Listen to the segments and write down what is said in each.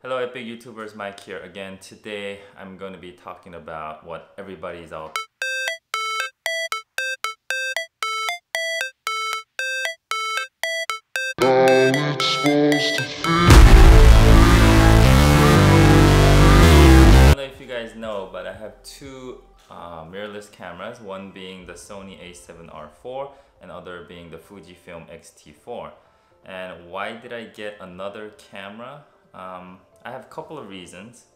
Hello epic YouTubers, Mike here again. Today I'm going to be talking about what everybody's all I don't know if you guys know, but I have two mirrorless cameras, one being the Sony A7R4 and other being the Fujifilm X-T4. And why did I get another camera? I have a couple of reasons.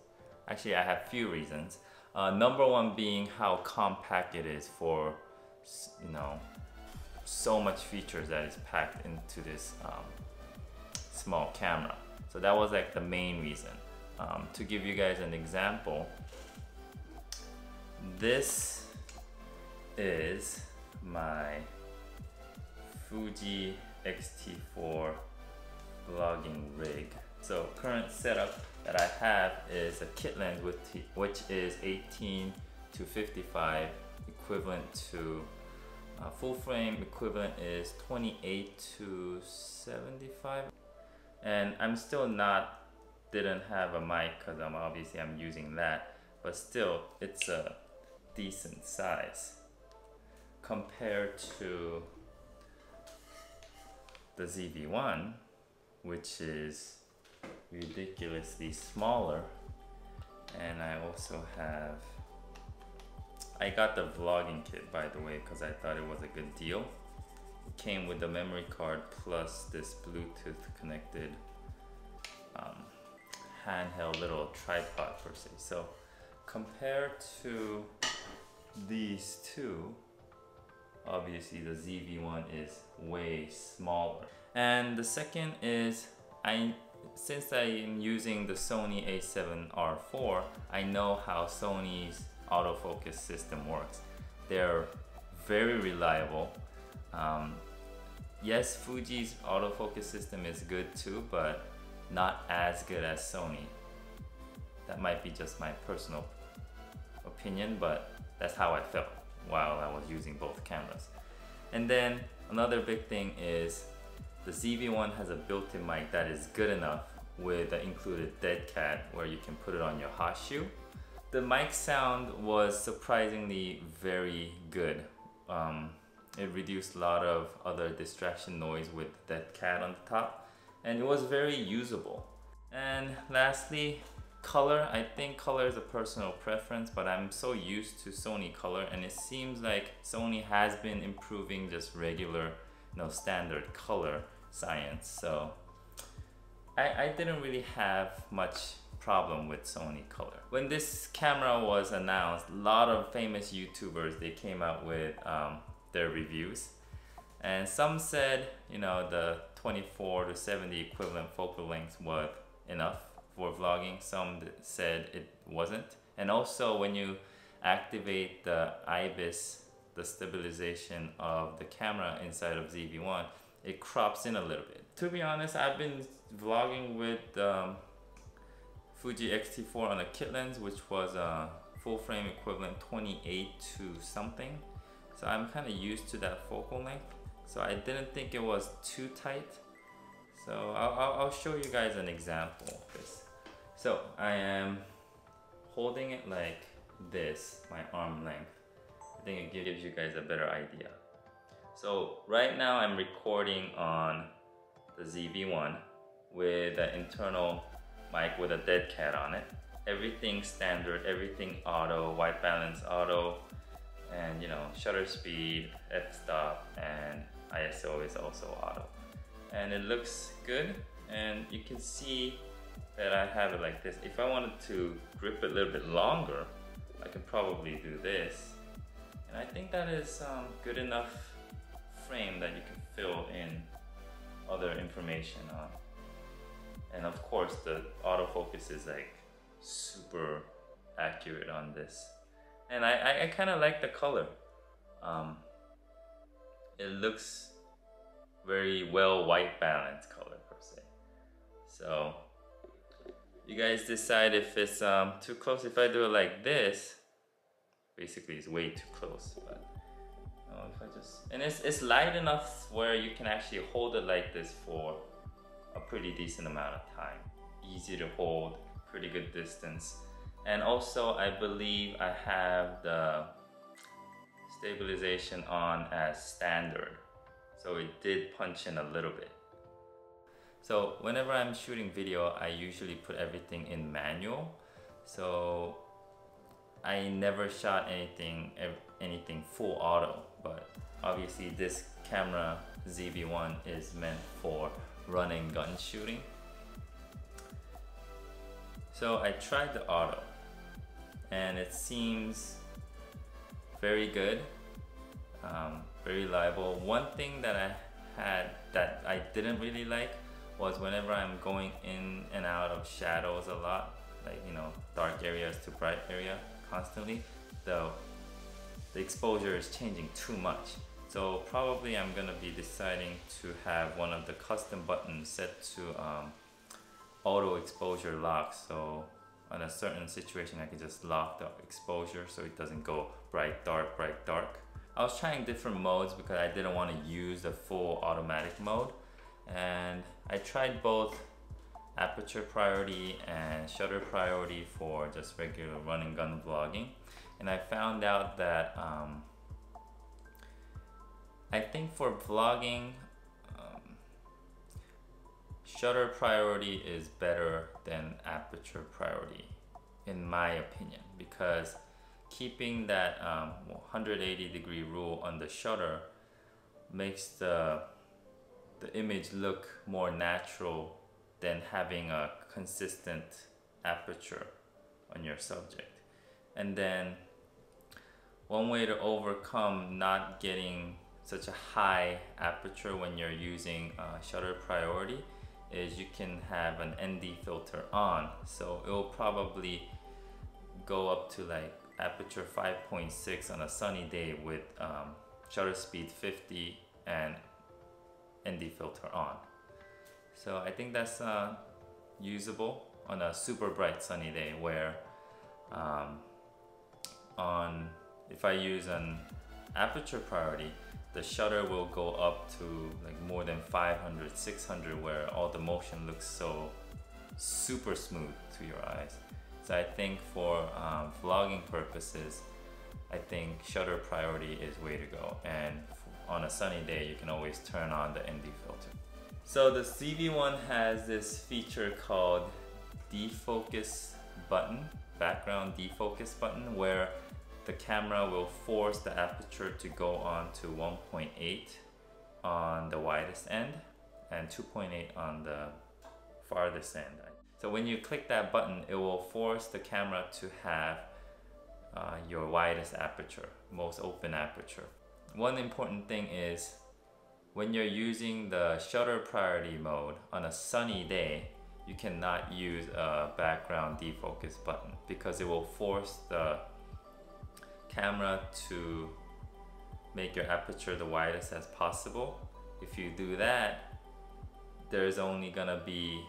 Actually, I have few reasons. Number one being how compact it is for, so much features that is packed into this small camera. So that was like the main reason. To give you guys an example, this is my Fuji X-T4 vlogging rig. So current setup that I have is a kit lens which is 18 to 55, equivalent to full frame equivalent is 28 to 75. And I'm still didn't have a mic because I'm using that, but still it's a decent size compared to the ZV1, which is ridiculously smaller. And I also have, I got the vlogging kit, by the way, because I thought it was a good deal. It came with the memory card plus this Bluetooth connected handheld little tripod per se. So compared to these two, obviously the ZV1 is way smaller. And the second is, since I am using the Sony A7R4, I know how Sony's autofocus system works. They're very reliable. Yes, Fuji's autofocus system is good too, but not as good as Sony. That might be just my personal opinion, but that's how I felt while I was using both cameras. And then another big thing is the ZV1 has a built-in mic that is good enough with the included dead cat where you can put it on your hot shoe. The mic sound was surprisingly very good. It reduced a lot of other distraction noise with that cat on the top, and it was very usable. And lastly, color. I think color is a personal preference, but I'm so used to Sony color, and it seems like Sony has been improving just regular, standard color science. So I didn't really have much problem with Sony color. When this camera was announced, a lot of famous YouTubers, they came out with their reviews, and some said the 24 to 70 equivalent focal length was enough for vlogging. Some said it wasn't. And also when you activate the IBIS, the stabilization of the camera inside of ZV1, it crops in a little bit. To be honest, I've been vlogging with Fuji X-T4 on a kit lens, which was a full frame equivalent 28 to something. So I'm kind of used to that focal length. So I didn't think it was too tight. So I'll show you guys an example of this. So I am holding it like this, my arm length. I think it gives you guys a better idea. So right now I'm recording on the ZV1 with an internal mic with a dead cat on it. Everything standard, everything auto, white balance auto, and shutter speed, f-stop, and ISO is also auto. And it looks good, and you can see that I have it like this. If I wanted to grip it a little bit longer, I can probably do this. And I think that is good enough frame that you can fill in other information on. And of course the autofocus is like super accurate on this. And I kind of like the color. It looks very well white balanced color per se. So you guys decide if it's too close. If I do it like this, basically it's way too close. But if I just, and it's light enough where you can actually hold it like this for a pretty decent amount of time. easy to hold, pretty good distance. And also I believe I have the stabilization on as standard, so it did punch in a little bit. So whenever I'm shooting video, I usually put everything in manual, so I never shot anything full auto. But obviously this camera ZV1 is meant for run and gun shooting. So I tried the auto and it seems very good, very reliable. One thing that I had that I didn't really like was whenever I'm going in and out of shadows a lot, like, you know, dark areas to bright area constantly, the exposure is changing too much. So probably I'm gonna be deciding to have one of the custom buttons set to auto exposure lock, so on a certain situation I can just lock the exposure so it doesn't go bright dark bright dark. I was trying different modes because I didn't want to use the full automatic mode, and I tried both aperture priority and shutter priority for just regular run and gun vlogging, and I found out that I think for vlogging shutter priority is better than aperture priority in my opinion, because keeping that 180-degree rule on the shutter makes the image look more natural than having a consistent aperture on your subject. And then one way to overcome not getting such a high aperture when you're using shutter priority is you can have an ND filter on, so it will probably go up to like aperture 5.6 on a sunny day with shutter speed 50 and ND filter on. So I think that's usable on a super bright sunny day, where if I use an aperture priority, the shutter will go up to like more than 500, 600, where all the motion looks so super smooth to your eyes. So I think for vlogging purposes, I think shutter priority is way to go. And on a sunny day, you can always turn on the ND filter. So the ZV1 has this feature called Defocus button, background defocus button, where the camera will force the aperture to go on to 1.8 on the widest end and 2.8 on the farthest end. So when you click that button, it will force the camera to have your widest aperture, most open aperture. One important thing is when you're using the shutter priority mode on a sunny day, you cannot use a background defocus button because it will force the camera to make your aperture the widest as possible. If you do that, there's only gonna be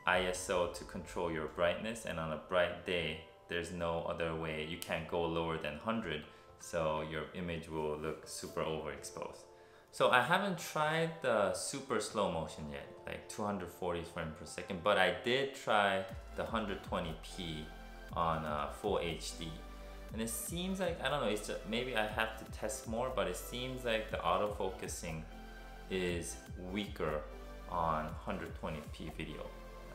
ISO to control your brightness, and on a bright day there's no other way. You can't go lower than 100, so your image will look super overexposed. So I haven't tried the super slow motion yet, like 240 frames per second, but I did try the 120p on full HD. And it seems like, I don't know, it's just, maybe I have to test more, but it seems like the autofocusing is weaker on 120p video.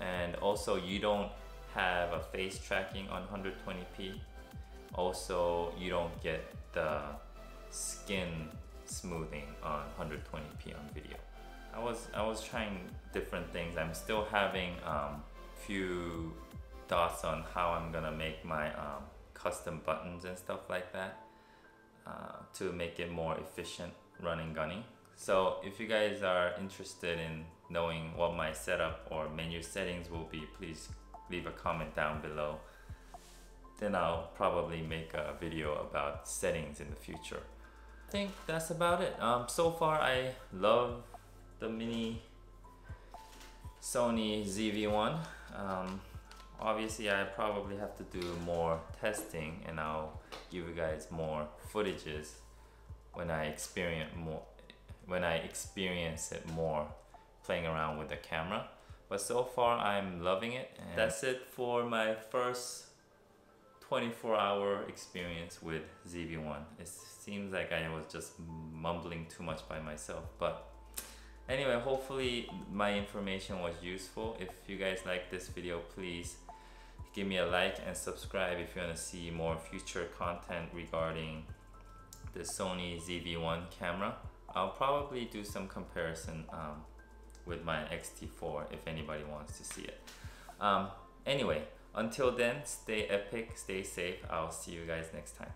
And also you don't have a face tracking on 120p. Also, you don't get the skin smoothing on 120p on video. I was trying different things. I'm still having few thoughts on how I'm gonna make my custom buttons and stuff like that to make it more efficient running gunning. So if you guys are interested in knowing what my setup or menu settings will be, please leave a comment down below. Then I'll probably make a video about settings in the future. I think that's about it. So far I love the mini Sony ZV1. Obviously I probably have to do more testing, and I'll give you guys more footages when I experience it more playing around with the camera. but so far I'm loving it. And that's it for my first 24-hour experience with ZV1. It seems like I was just mumbling too much by myself, but anyway, hopefully my information was useful. If you guys like this video, please give me a like and subscribe if you want to see more future content regarding the Sony ZV1 camera. I'll probably do some comparison with my X-T4 if anybody wants to see it. Anyway, until then, stay epic, stay safe. I'll see you guys next time.